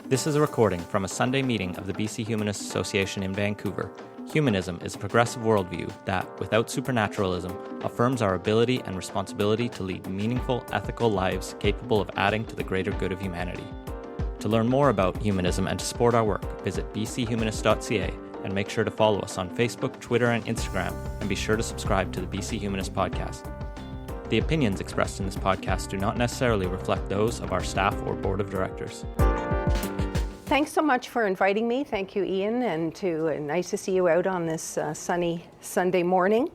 This is a recording from a Sunday meeting of the BC Humanist Association in Vancouver. Humanism is a progressive worldview that, without supernaturalism, affirms our ability and responsibility to lead meaningful, ethical lives capable of adding to the greater good of humanity. To learn more about humanism and to support our work, visit bchumanist.ca and make sure to follow us on Facebook, Twitter, and Instagram, and be sure to subscribe to the BC Humanist podcast. The opinions expressed in this podcast do not necessarily reflect those of our staff or board of directors. Thanks so much for inviting me. Thank you, Ian, and nice to see you out on this sunny Sunday morning.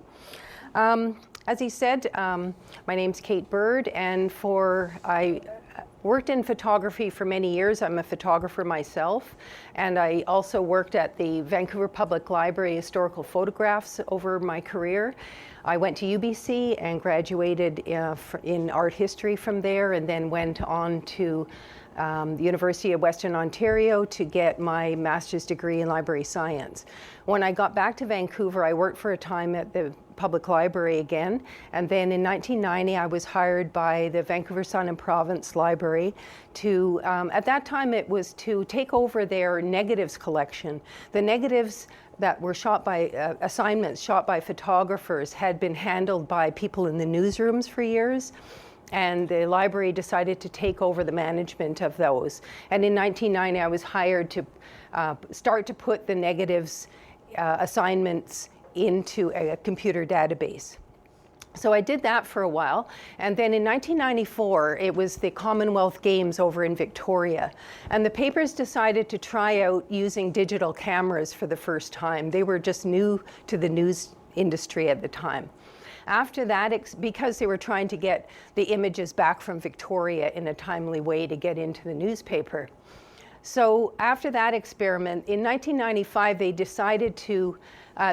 As he said, my name's Kate Bird, and I worked in photography for many years. I'm a photographer myself, and I also worked at the Vancouver Public Library Historical Photographs over my career. I went to UBC and graduated in art history from there, and then went on to the University of Western Ontario to get my master's degree in library science. When I got back to Vancouver, I worked for a time at the public library again, and then in 1990 I was hired by the Vancouver Sun and Province Library to, at that time it was to take over their negatives collection. The negatives that were shot by, assignments shot by photographers had been handled by people in the newsrooms for years. And the library decided to take over the management of those. And in 1990, I was hired to start to put the negatives assignments into a computer database. So I did that for a while. And then in 1994, it was the Commonwealth Games over in Victoria. And the papers decided to try out using digital cameras for the first time. They were just new to the news industry at the time. After that, because they were trying to get the images back from Victoria in a timely way to get into the newspaper. So after that experiment, in 1995, they decided to,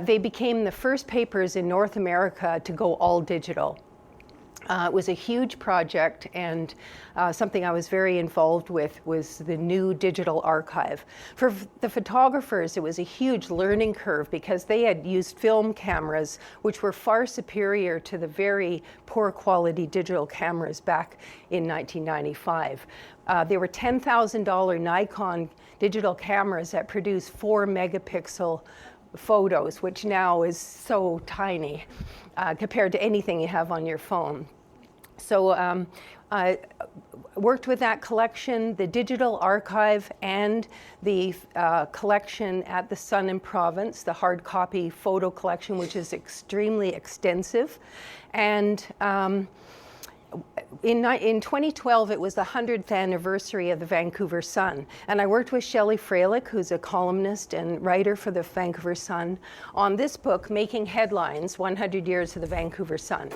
they became the first papers in North America to go all digital. It was a huge project, and something I was very involved with was the new digital archive. For the photographers, it was a huge learning curve because they had used film cameras, which were far superior to the very poor quality digital cameras back in 1995. They were $10,000 Nikon digital cameras that produced 4 megapixel photos, which now is so tiny compared to anything you have on your phone. So I worked with that collection, the digital archive, and the collection at the Sun and Province, the hard copy photo collection, which is extremely extensive. And in 2012, it was the 100th anniversary of the Vancouver Sun. And I worked with Shelley Freilich, who's a columnist and writer for the Vancouver Sun, on this book, Making Headlines, 100 Years of the Vancouver Sun.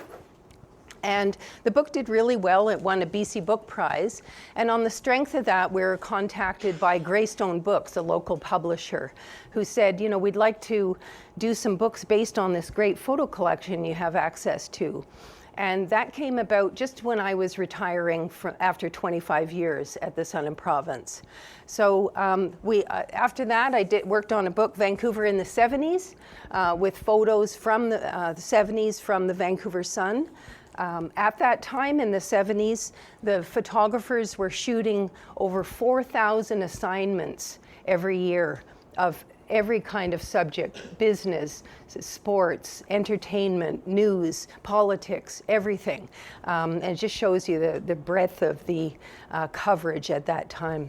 And the book did really well. It won a BC Book Prize. And on the strength of that, we were contacted by Greystone Books, a local publisher, who said, you know, we'd like to do some books based on this great photo collection you have access to. And that came about just when I was retiring after 25 years at the Sun and Province. So after that, I worked on a book, Vancouver in the 70s, with photos from the 70s from the Vancouver Sun. At that time in the 70s, the photographers were shooting over 4,000 assignments every year of every kind of subject: business, sports, entertainment, news, politics, everything. And it just shows you the breadth of the coverage at that time.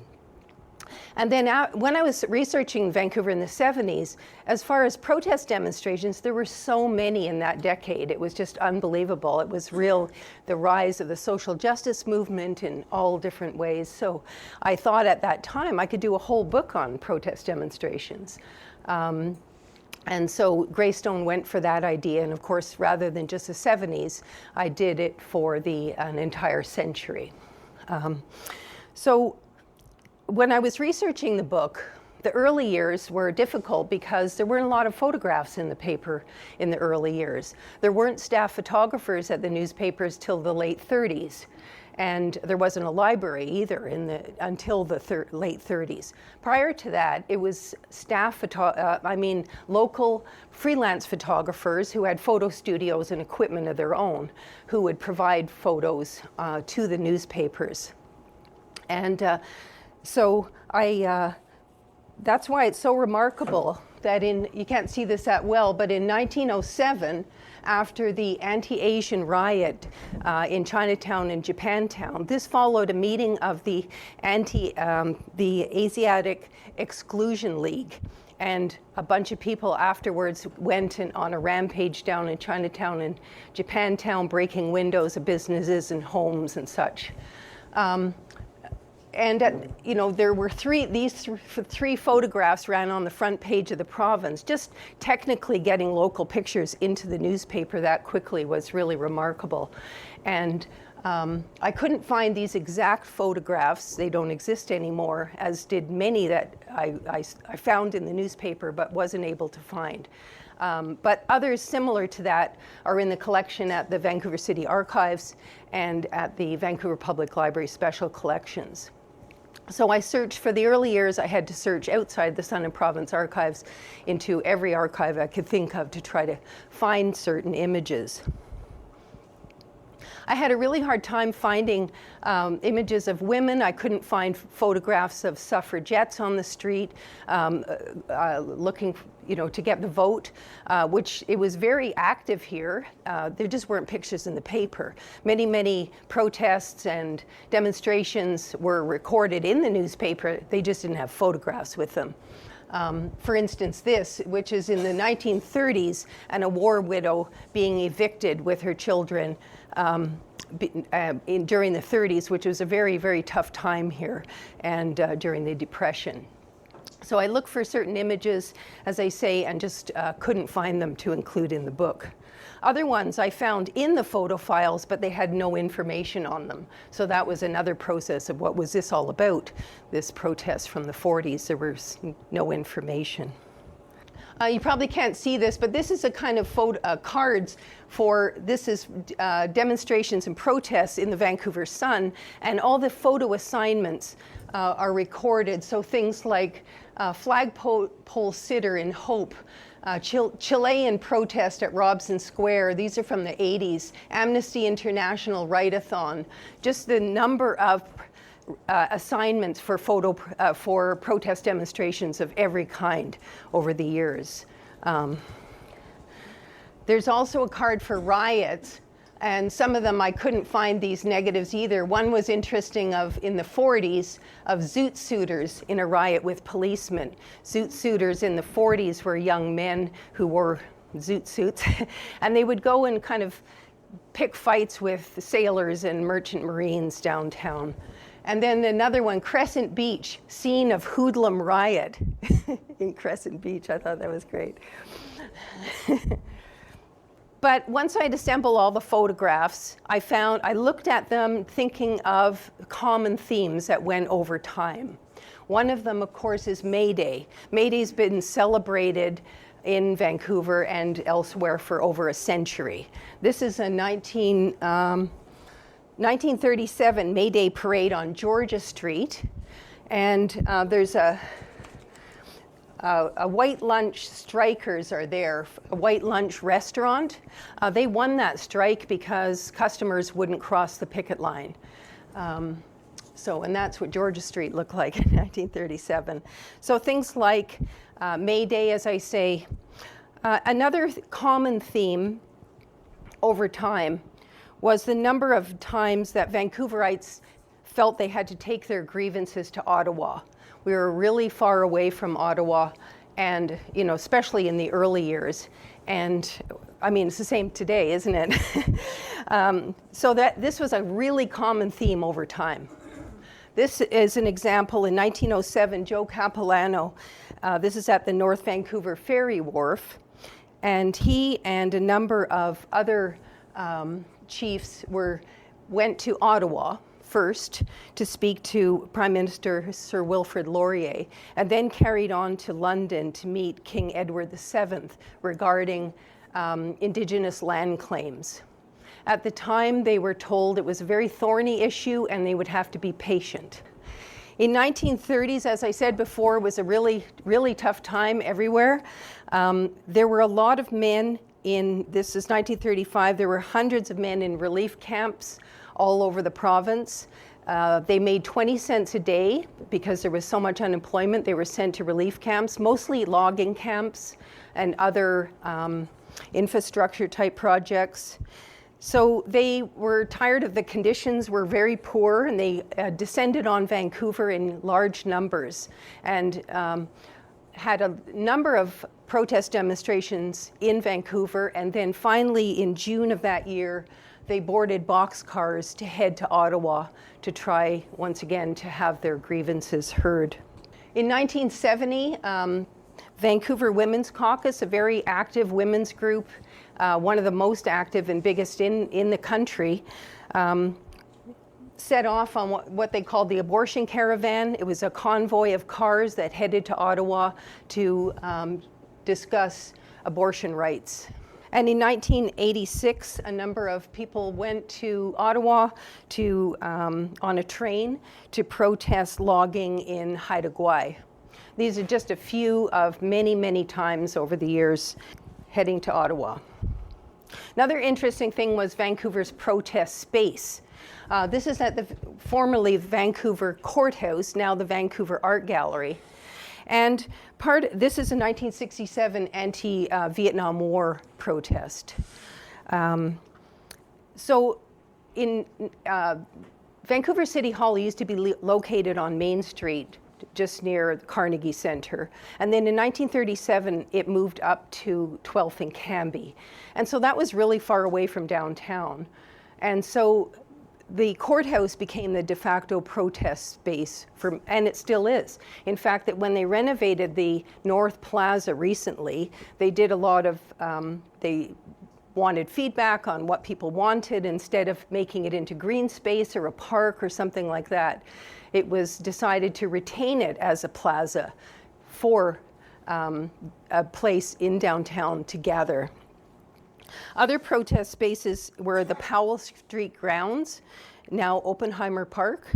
And then when I was researching Vancouver in the 70s, as far as protest demonstrations, there were so many in that decade. It was just unbelievable. It was the rise of the social justice movement in all different ways. So I thought at that time I could do a whole book on protest demonstrations. And so Greystone went for that idea. And of course, rather than just the 70s, I did it for an entire century. So when I was researching the book, the early years were difficult because there weren't a lot of photographs in the paper in the early years. There weren't staff photographers at the newspapers till the late 30s. And there wasn't a library either until the late 30s. Prior to that, it was local freelance photographers who had photo studios and equipment of their own who would provide photos to the newspapers. And So that's why it's so remarkable that you can't see this that well, but in 1907, after the anti-Asian riot in Chinatown and Japantown, this followed a meeting of the Asiatic Exclusion League. And a bunch of people afterwards went on a rampage down in Chinatown and Japantown, breaking windows of businesses and homes and such. There were three photographs ran on the front page of the province. Just technically getting local pictures into the newspaper that quickly was really remarkable. And I couldn't find these exact photographs. They don't exist anymore, as did many that I found in the newspaper but wasn't able to find. But others similar to that are in the collection at the Vancouver City Archives and at the Vancouver Public Library Special Collections. So I searched for the early years. I had to search outside the Sun and Province archives into every archive I could think of to try to find certain images. I had a really hard time finding images of women. I couldn't find photographs of suffragettes on the street looking, to get the vote, which it was very active here. There just weren't pictures in the paper. Many, many protests and demonstrations were recorded in the newspaper. They just didn't have photographs with them. For instance, this, which is in the 1930s, and a war widow being evicted with her children during the 30s, which was a very, very tough time here, and during the Depression. So I looked for certain images, as I say, and just couldn't find them to include in the book. Other ones I found in the photo files, but they had no information on them. So that was another process of what was this all about, this protest from the 40s. There was no information. You probably can't see this, but this is a kind of cards for, this is demonstrations and protests in the Vancouver Sun, and all the photo assignments are recorded. So things like flagpole sitter in Hope, Chilean protest at Robson Square. These are from the 80s. Amnesty International Write-a-thon. Just the number of assignments for for protest demonstrations of every kind over the years. There's also a card for riots, and some of them I couldn't find these negatives either. One was interesting in the 40s of zoot suiters in a riot with policemen. Zoot suiters in the 40s were young men who wore zoot suits, and they would go and kind of pick fights with sailors and merchant marines downtown. And then another one, Crescent Beach, scene of hoodlum riot in Crescent Beach. I thought that was great. But once I'd assembled all the photographs, I looked at them thinking of common themes that went over time. One of them, of course, is May Day. May Day's been celebrated in Vancouver and elsewhere for over a century. This is a 1937 May Day parade on Georgia Street, and there's a White Lunch strikers are there, a White Lunch restaurant. They won that strike because customers wouldn't cross the picket line. And that's what Georgia Street looked like in 1937. So things like May Day, as I say. Another common theme over time was the number of times that Vancouverites felt they had to take their grievances to Ottawa. We were really far away from Ottawa, and especially in the early years. And I mean, it's the same today, isn't it? So that this was a really common theme over time. This is an example in 1907, Joe Capilano. This is at the North Vancouver Ferry Wharf, and he and a number of other chiefs went to Ottawa first to speak to Prime Minister Sir Wilfrid Laurier, and then carried on to London to meet King Edward VII regarding Indigenous land claims. At the time, they were told it was a very thorny issue and they would have to be patient. In 1930s, as I said before, was a really, really tough time everywhere. There were a lot of men this is 1935, there were hundreds of men in relief camps all over the province. They made 20 cents a day because there was so much unemployment. They were sent to relief camps, mostly logging camps and other infrastructure type projects. So they were tired of the conditions, were very poor, and they descended on Vancouver in large numbers and had a number of protest demonstrations in Vancouver. And then finally in June of that year, they boarded boxcars to head to Ottawa to try once again to have their grievances heard. In 1970, Vancouver Women's Caucus, a very active women's group, one of the most active and biggest in the country, set off on what they called the abortion caravan. It was a convoy of cars that headed to Ottawa to discuss abortion rights. And in 1986, a number of people went to Ottawa on a train to protest logging in Haida Gwaii. These are just a few of many, many times over the years heading to Ottawa. Another interesting thing was Vancouver's protest space. This is at the formerly Vancouver Courthouse, now the Vancouver Art Gallery. And this is a 1967 anti-Vietnam War protest. So in Vancouver City Hall used to be located on Main Street, just near the Carnegie Centre. And then in 1937, it moved up to 12th and Cambie. And so that was really far away from downtown. And so the courthouse became the de facto protest space and it still is. In fact, that when they renovated the North Plaza recently, they did a lot of, they wanted feedback on what people wanted. Instead of making it into green space or a park or something like that, it was decided to retain it as a plaza for a place in downtown to gather. Other protest spaces were the Powell Street grounds, now Oppenheimer Park,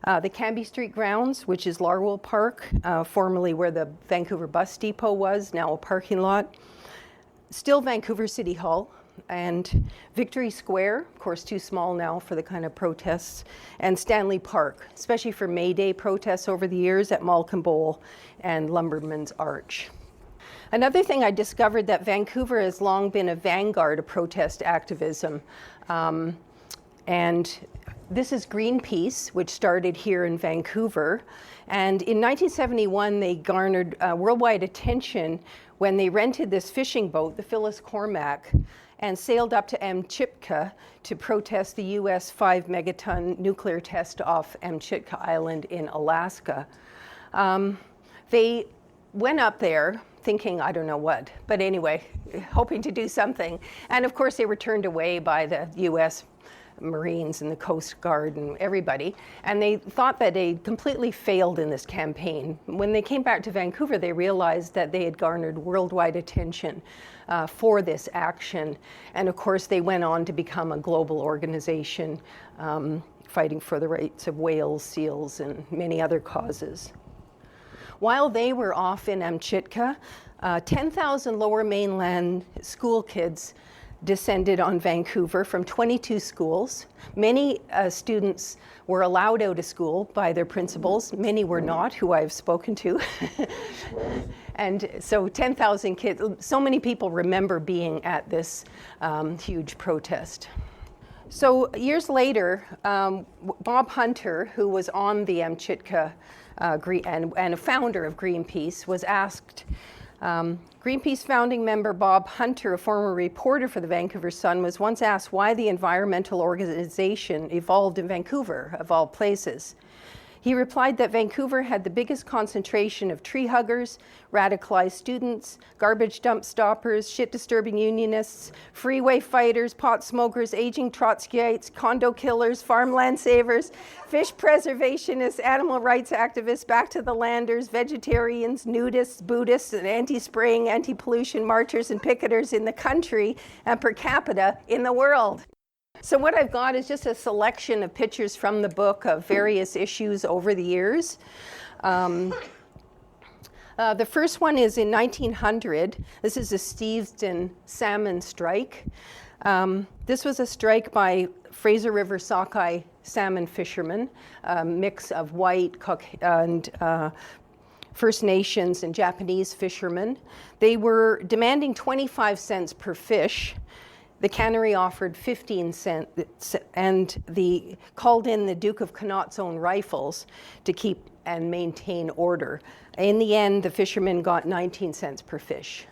the Cambie Street grounds, which is Larwell Park, formerly where the Vancouver Bus Depot was, now a parking lot, still Vancouver City Hall, and Victory Square, of course too small now for the kind of protests, and Stanley Park, especially for May Day protests over the years at Malcolm Bowl and Lumberman's Arch. Another thing I discovered that Vancouver has long been a vanguard of protest activism. And this is Greenpeace, which started here in Vancouver. And in 1971, they garnered worldwide attention when they rented this fishing boat, the Phyllis Cormack, and sailed up to Amchitka to protest the US 5 megaton nuclear test off Amchitka Island in Alaska. They went up there thinking, I don't know what, but anyway, hoping to do something. And of course, they were turned away by the US Marines and the Coast Guard and everybody. And they thought that they completely failed in this campaign. When they came back to Vancouver, they realized that they had garnered worldwide attention for this action. And of course, they went on to become a global organization fighting for the rights of whales, seals, and many other causes. While they were off in Amchitka, 10,000 Lower Mainland school kids descended on Vancouver from 22 schools. Many students were allowed out of school by their principals. Many were not, who I've spoken to. And so 10,000 kids, so many people remember being at this huge protest. So years later, Bob Hunter, who was on the Amchitka and a founder of Greenpeace, was asked, Greenpeace founding member Bob Hunter, a former reporter for the Vancouver Sun, was once asked why the environmental organization evolved in Vancouver, of all places. He replied that Vancouver had the biggest concentration of tree huggers, radicalized students, garbage dump stoppers, shit-disturbing unionists, freeway fighters, pot smokers, aging Trotskyites, condo killers, farmland savers, fish preservationists, animal rights activists, back-to-the-landers, vegetarians, nudists, Buddhists, and anti-spraying, anti-pollution marchers and picketers in the country and per capita in the world. So what I've got is just a selection of pictures from the book of various issues over the years. The first one is in 1900. This is the Steveston salmon strike. This was a strike by Fraser River sockeye salmon fishermen, a mix of white and First Nations and Japanese fishermen. They were demanding 25 cents per fish. The cannery offered 15 cents, and called in the Duke of Connaught's own rifles to keep and maintain order. In the end, the fishermen got 19 cents per fish.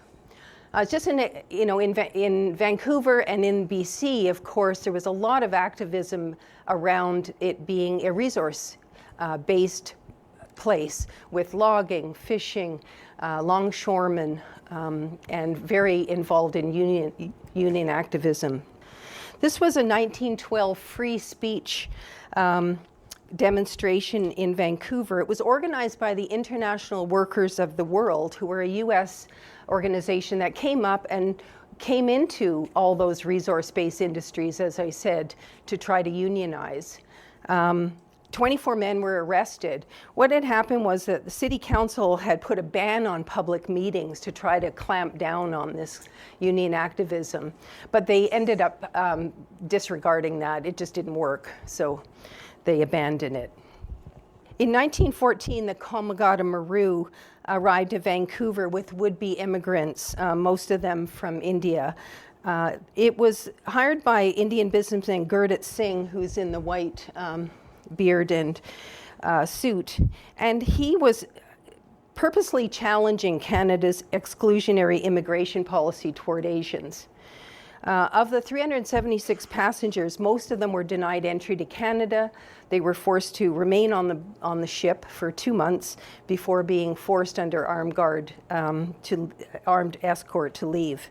Just in Vancouver and in BC, of course, there was a lot of activism around it being a resource-based place with logging, fishing, longshoremen, and very involved in union activism. This was a 1912 free speech demonstration in Vancouver. It was organized by the International Workers of the World, who were a U.S. organization that came up and came into all those resource-based industries, as I said, to try to unionize. 24 men were arrested. What had happened was that the city council had put a ban on public meetings to try to clamp down on this union activism, but they ended up disregarding that. It just didn't work, so they abandoned it. In 1914, the Komagata Maru arrived at Vancouver with would-be immigrants, most of them from India. It was hired by Indian businessman Gurdit Singh, who's in the white beard and suit, and he was purposely challenging Canada's exclusionary immigration policy toward Asians. Of the 376 passengers, most of them were denied entry to Canada. They were forced to remain on the ship for 2 months before being forced under armed escort to leave.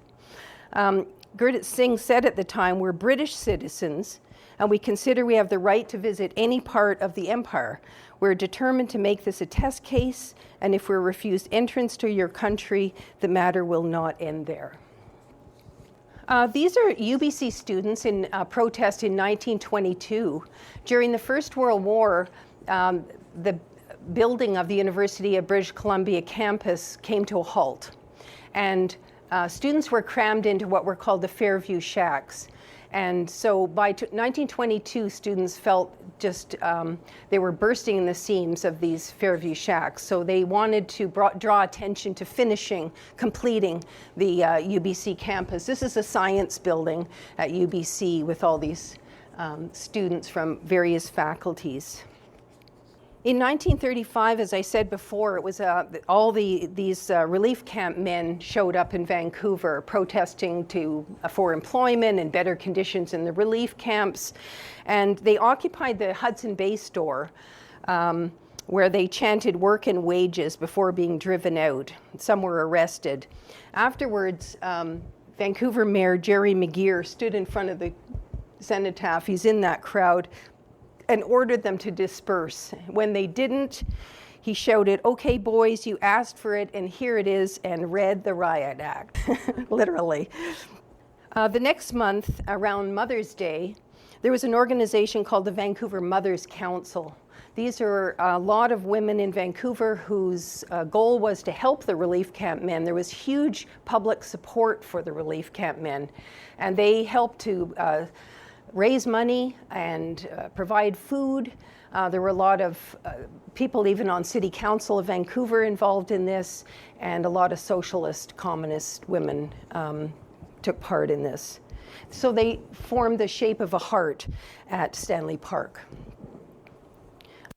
Gurdit Singh said at the time, "We're British citizens, and we consider we have the right to visit any part of the empire. We're determined to make this a test case, and if we're refused entrance to your country, the matter will not end there." These are UBC students in protest in 1922. During the First World War, the building of the University of British Columbia campus came to a halt, and students were crammed into what were called the Fairview Shacks. And so by 1922, students felt just they were bursting in the seams of these Fairview Shacks. So they wanted to draw attention to completing the UBC campus. This is a science building at UBC with all these students from various faculties. In 1935, as I said before, it was all these relief camp men showed up in Vancouver protesting for employment and better conditions in the relief camps. And they occupied the Hudson Bay store where they chanted work and wages before being driven out. Some were arrested. Afterwards, Vancouver Mayor Jerry McGeer stood in front of the cenotaph. He's in that crowd, and ordered them to disperse. When they didn't, he shouted, "Okay, boys, you asked for it, and here it is," and read the Riot Act, literally. The next month, around Mother's Day, there was an organization called the Vancouver Mothers Council. These are a lot of women in Vancouver whose goal was to help the relief camp men. There was huge public support for the relief camp men, and they helped to raise money and provide food. There were a lot of people even on City Council of Vancouver involved in this, and a lot of socialist, communist women took part in this. So they formed the shape of a heart at Stanley Park.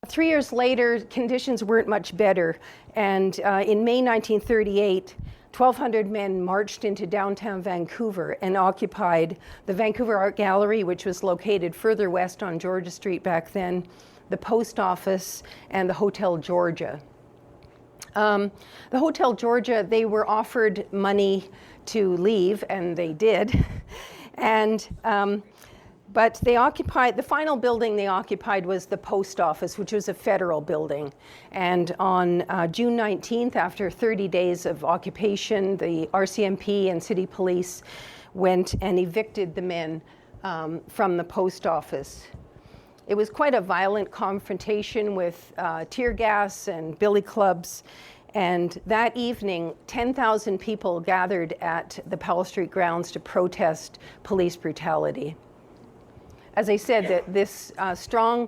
3 years later, conditions weren't much better, and in May 1938, 1,200 men marched into downtown Vancouver and occupied the Vancouver Art Gallery, which was located further west on Georgia Street back then, the post office, and the Hotel Georgia. The Hotel Georgia, they were offered money to leave, and they did. But they occupied, the final building they occupied was the post office, which was a federal building. And on June 19th, after 30 days of occupation, the RCMP and city police went and evicted the men from the post office. It was quite a violent confrontation with tear gas and billy clubs. And that evening, 10,000 people gathered at the Powell Street grounds to protest police brutality. As I said, this strong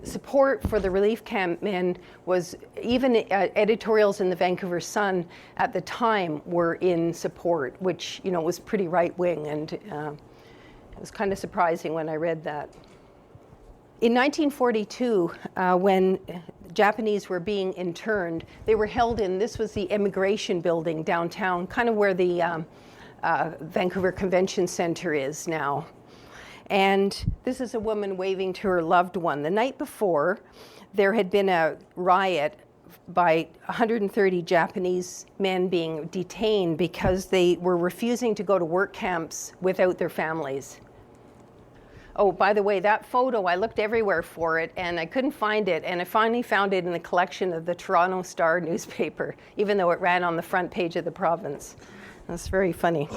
support for the relief campmen was, even editorials in the Vancouver Sun at the time were in support, which, you know, was pretty right-wing, and it was kind of surprising when I read that. In 1942, when Japanese were being interned, they were held in, this was the immigration building downtown, kind of where the Vancouver Convention Center is now. And this is a woman waving to her loved one. The night before, there had been a riot by 130 Japanese men being detained because they were refusing to go to work camps without their families. Oh, by the way, that photo, I looked everywhere for it and I couldn't find it, and I finally found it in the collection of the Toronto Star newspaper, even though it ran on the front page of the province. That's very funny.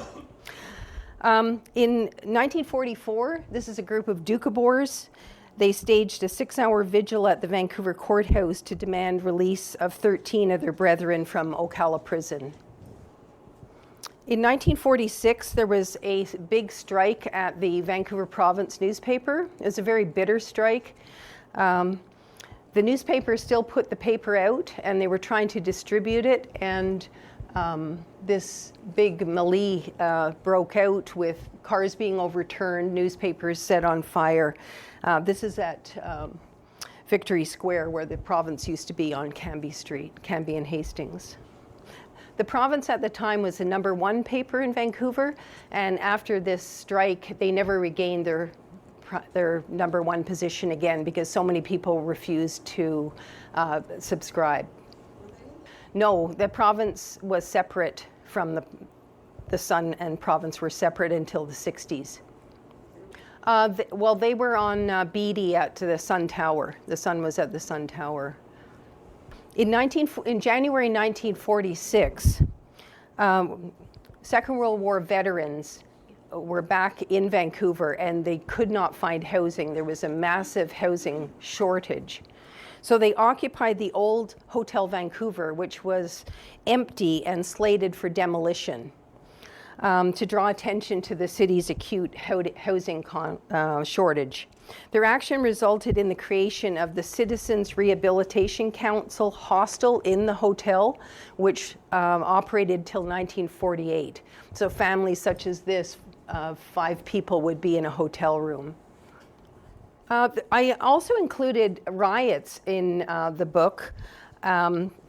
In 1944, this is a group of Doukhobors. They staged a 6-hour vigil at the Vancouver courthouse to demand release of 13 of their brethren from Ocala prison. In 1946, there was a big strike at the Vancouver Province newspaper. It was a very bitter strike. The newspaper still put the paper out, and they were trying to distribute it, and this big melee broke out with cars being overturned, newspapers set on fire. This is at Victory Square, where the province used to be on Cambie Street, Cambie and Hastings. The province at the time was the #1 paper in Vancouver, and after this strike, they never regained their #1 position again because so many people refused to subscribe. No, the province was separate from the Sun, and province were separate until the 60s. Well, they were on Beatty at the Sun Tower. The Sun was at the Sun Tower. In January 1946, Second World War veterans were back in Vancouver, and they could not find housing. There was a massive housing shortage. So they occupied the old Hotel Vancouver, which was empty and slated for demolition, to draw attention to the city's acute housing shortage. Their action resulted in the creation of the Citizens Rehabilitation Council hostel in the hotel, which operated till 1948. So families such as this, 5 people would be in a hotel room. I also included riots in the book,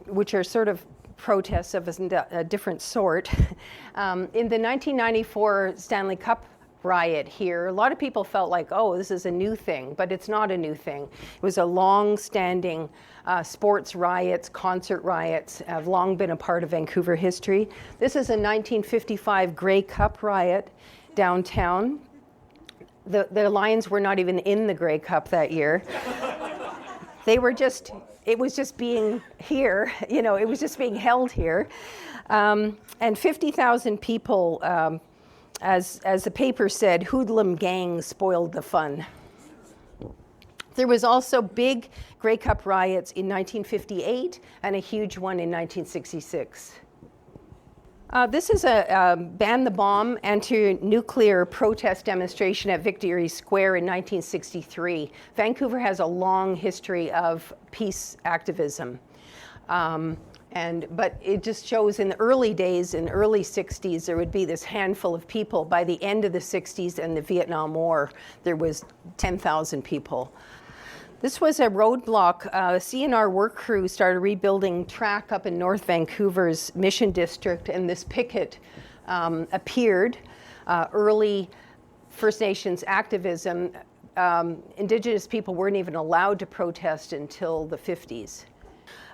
which are sort of protests of a different sort. In the 1994 Stanley Cup riot here, a lot of people felt like, oh, this is a new thing, but it's not a new thing. It was a long-standing sports riots, concert riots, have long been a part of Vancouver history. This is a 1955 Grey Cup riot downtown. The Lions were not even in the Grey Cup that year. They were just, it was just being here, you know, it was just being held here. And 50,000 people, as the paper said, hoodlum gangs spoiled the fun. There was also big Grey Cup riots in 1958 and a huge one in 1966. This is a Ban the Bomb anti-nuclear protest demonstration at Victory Square in 1963. Vancouver has a long history of peace activism. But it just shows in the early days, in the early 60s, there would be this handful of people. By the end of the 60s and the Vietnam War, there was 10,000 people. This was a roadblock. A CNR work crew started rebuilding track up in North Vancouver's Mission District, and this picket appeared. Early First Nations activism, Indigenous people weren't even allowed to protest until the 50s.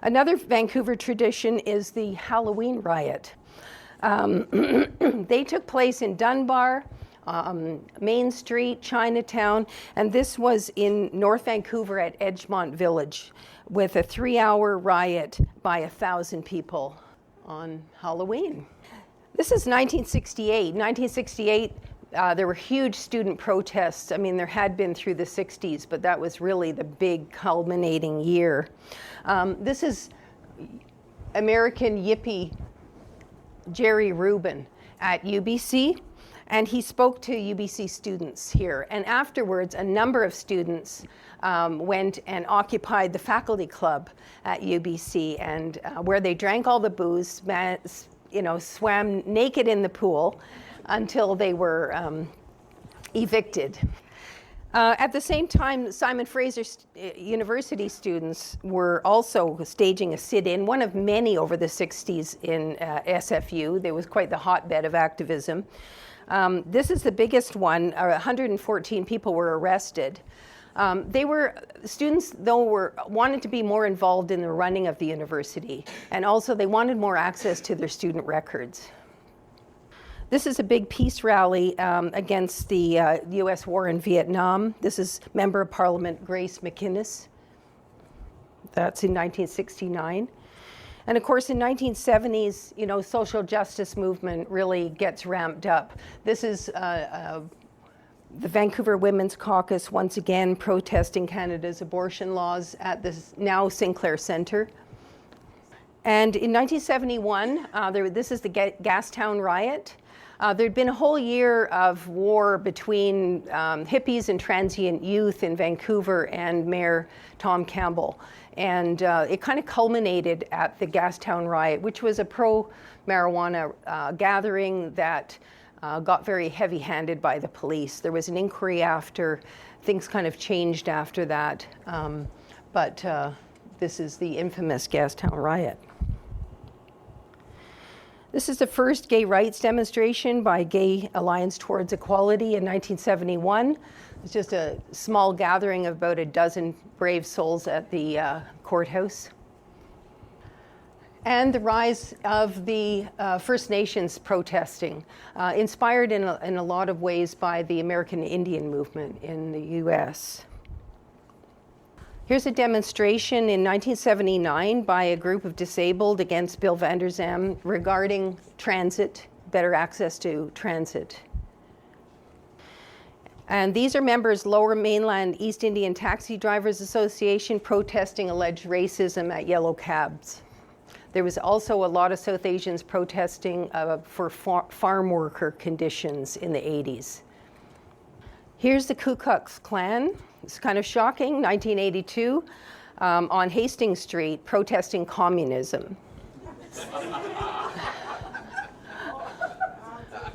Another Vancouver tradition is the Halloween riot. They took place in Dunbar, Main Street, Chinatown, and this was in North Vancouver at Edgemont Village with a 3-hour riot by 1,000 people on Halloween. This is 1968. 1968, There were huge student protests. I mean, there had been through the 60s, but that was really the big culminating year. This is American Yippie Jerry Rubin at UBC, and he spoke to UBC students here. And afterwards, a number of students went and occupied the faculty club at UBC, and where they drank all the booze, swam naked in the pool until they were evicted. At the same time, Simon Fraser University students were also staging a sit-in, one of many over the 60s in SFU. There was quite the hotbed of activism. This is the biggest one. 114 people were arrested. Students, though, wanted to be more involved in the running of the university, and also they wanted more access to their student records. This is a big peace rally against the U.S. war in Vietnam. This is Member of Parliament Grace McInnes. That's in 1969. And of course, in 1970s, social justice movement really gets ramped up. This is the Vancouver Women's Caucus, once again protesting Canada's abortion laws at the now Sinclair Centre. And in 1971, this is the Gastown Riot. There'd been a whole year of war between hippies and transient youth in Vancouver and Mayor Tom Campbell. And it kind of culminated at the Gastown Riot, which was a pro-marijuana gathering that got very heavy-handed by the police. There was an inquiry after. Things kind of changed after that. But this is the infamous Gastown Riot. This is the first gay rights demonstration by Gay Alliance Towards Equality in 1971. It's just a small gathering of about a dozen brave souls at the courthouse. And the rise of the First Nations protesting, inspired in a lot of ways by the American Indian movement in the US. Here's a demonstration in 1979 by a group of disabled against Bill Vander Zalm regarding transit, better access to transit. And these are members, Lower Mainland East Indian Taxi Drivers Association, protesting alleged racism at yellow cabs. There was also a lot of South Asians protesting for farm worker conditions in the 80s. Here's the Ku Klux Klan. It's kind of shocking, 1982, on Hastings Street, protesting communism.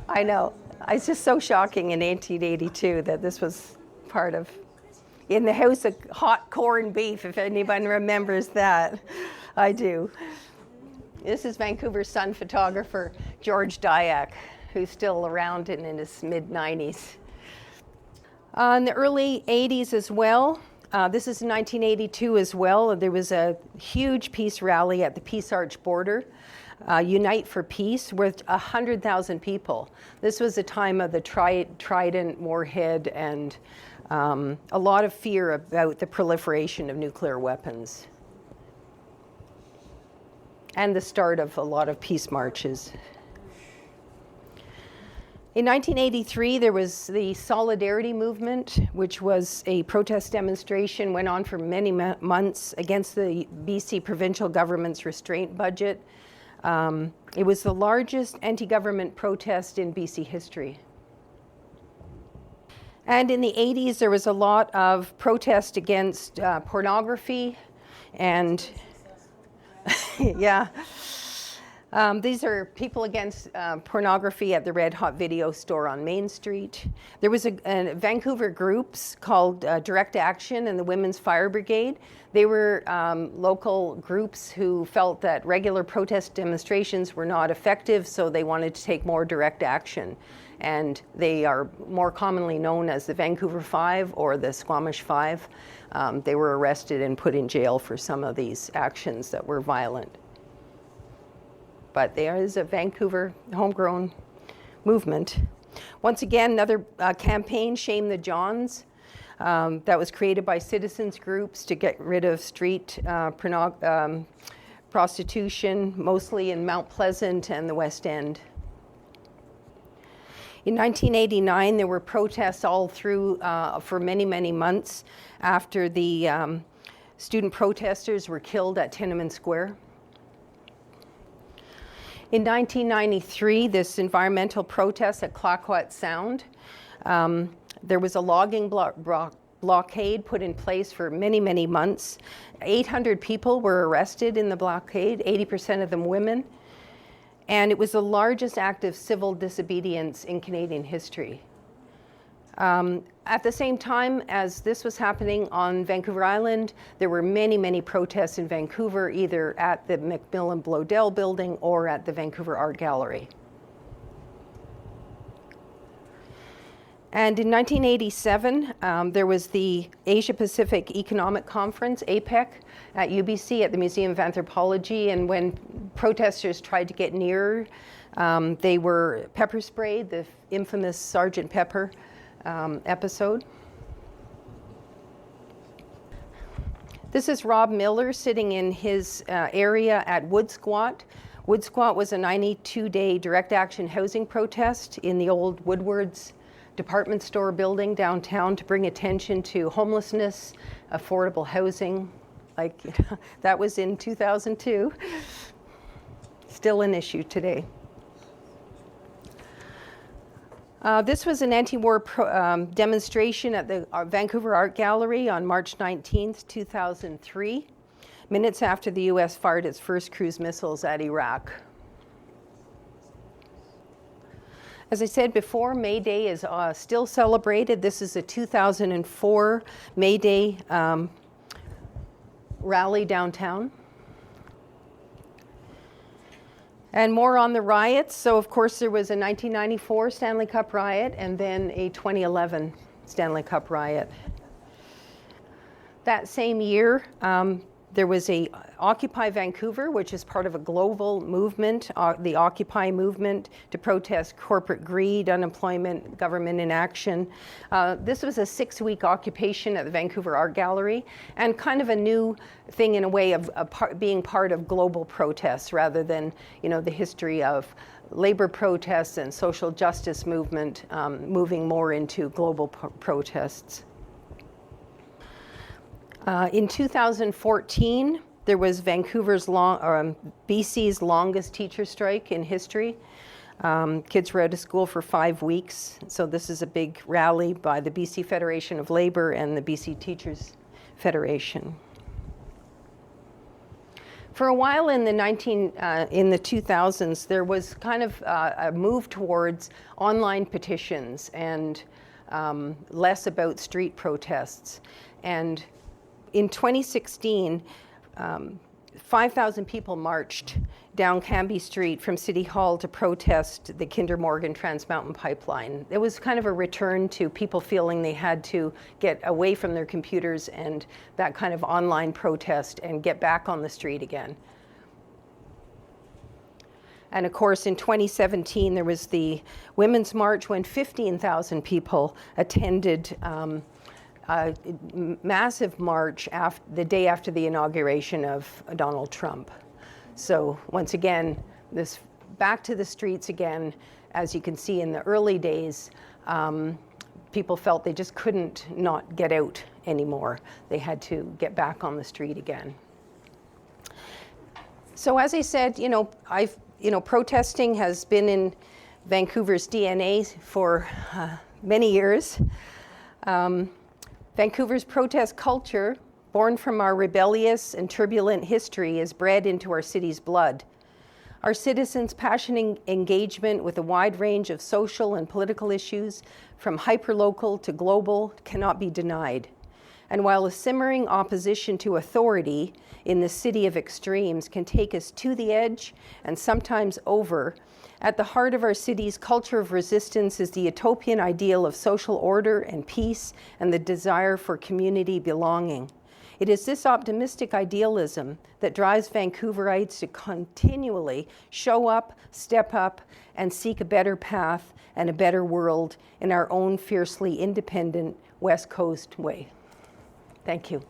I know. It's just so shocking in 1882 that this was part of, in the House of Hot Corned Beef, if anyone remembers that. I do. This is Vancouver's Sun photographer, George Dyack, who's still around and in his mid-90s. In the early 80s as well, this is in 1982 as well, there was a huge peace rally at the Peace Arch border, Unite for Peace, with 100,000 people. This was the time of the Trident warhead and a lot of fear about the proliferation of nuclear weapons. And the start of a lot of peace marches. In 1983, there was the Solidarity Movement, which was a protest demonstration, went on for many months against the BC provincial government's restraint budget. It was the largest anti-government protest in BC history. And in the 80s, there was a lot of protest against pornography and, yeah. These are people against pornography at the Red Hot Video Store on Main Street. There was a Vancouver groups called Direct Action and the Women's Fire Brigade. They were local groups who felt that regular protest demonstrations were not effective, so they wanted to take more direct action. And they are more commonly known as the Vancouver Five or the Squamish Five. They were arrested and put in jail for some of these actions that were violent. But there is a Vancouver homegrown movement. Once again, another campaign, Shame the Johns, that was created by citizens groups to get rid of street prostitution, mostly in Mount Pleasant and the West End. In 1989, there were protests all through for many, many months after the student protesters were killed at Tiananmen Square. In 1993, this environmental protest at Clayoquot Sound, there was a logging blockade put in place for many, many months. 800 people were arrested in the blockade, 80% of them women. And it was the largest act of civil disobedience in Canadian history. At the same time as this was happening on Vancouver Island, there were many, many protests in Vancouver, either at the Macmillan Bloedel building or at the Vancouver Art Gallery. And in 1987, there was the Asia-Pacific Economic Conference, APEC, at UBC at the Museum of Anthropology. And when protesters tried to get nearer, they were pepper sprayed, the infamous Sergeant Pepper episode. This is Rob Miller sitting in his area at Wood Squat. Wood Squat was a 92-day direct action housing protest in the old Woodward's department store building downtown to bring attention to homelessness, affordable housing. That was in 2002. Still an issue today. This was an anti-war demonstration at the Vancouver Art Gallery on March 19th, 2003, minutes after the US fired its first cruise missiles at Iraq. As I said before, May Day is still celebrated. This is a 2004 May Day rally downtown. And more on the riots. So, of course, there was a 1994 Stanley Cup riot and then a 2011 Stanley Cup riot. That same year, there was a Occupy Vancouver, which is part of a global movement, the Occupy movement, to protest corporate greed, unemployment, government inaction. This was a 6-week occupation at the Vancouver Art Gallery, and kind of a new thing in a way of being part of global protests rather than, the history of labor protests and social justice movement moving more into global protests. In 2014, there was BC's longest teacher strike in history. Kids were out of school for 5 weeks. So this is a big rally by the BC Federation of Labor and the BC Teachers Federation. For a while in the 2000s, there was kind of a move towards online petitions and less about street protests. And in 2016, 5,000 people marched down Cambie Street from City Hall to protest the Kinder Morgan Trans Mountain Pipeline. It was kind of a return to people feeling they had to get away from their computers and that kind of online protest and get back on the street again. And of course, in 2017, there was the Women's March when 15,000 people attended a massive march the day after the inauguration of Donald Trump. So once again, this back to the streets again. As you can see in the early days, people felt they just couldn't not get out anymore. They had to get back on the street again. So as I said, protesting has been in Vancouver's DNA for many years. Vancouver's protest culture, born from our rebellious and turbulent history, is bred into our city's blood. Our citizens' passionate engagement with a wide range of social and political issues, from hyperlocal to global, cannot be denied. And while a simmering opposition to authority in the city of extremes can take us to the edge and sometimes over, at the heart of our city's culture of resistance is the utopian ideal of social order and peace and the desire for community belonging. It is this optimistic idealism that drives Vancouverites to continually show up, step up, and seek a better path and a better world in our own fiercely independent West Coast way. Thank you.